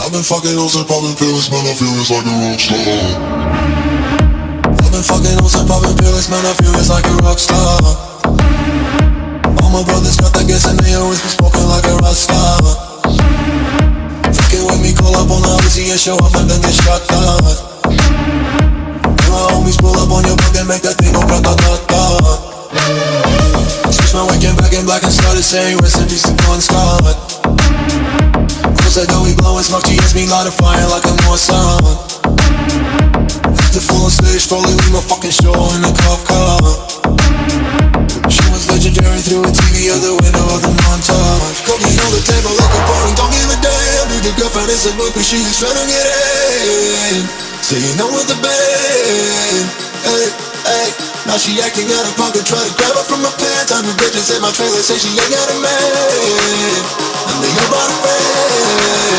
I've been fucking hoes and popping pills, man, I feel it's like a rock star. I've been fucking hoes and popping pills, man, I feel it's like a rock star. All my brothers got that gas and they always been smoking like a rock star. Fucking with me, call up on the Uzi and show up and then get shot down. And my homies pull up on your block and make that thing go grata-ta-ta. Switch my weekend back in black and started saying rest in peace to Bon Scott. Close that door, we blowin' smoke, she hits me light a fire like a North Sun. After full on stage, probably leave my fucking show in a cop car. She was legendary through a TV out the window of the montage. Cooking on the table like a party, don't give a damn. Dude, your girlfriend is a groupie, she is trying to get in. Saying I'm with the band, hey, hey. Now she acting out of pocket, try to grab her from my pants. I'm the bitches in my trailer, say she ain't got a man, and they all bought a friend.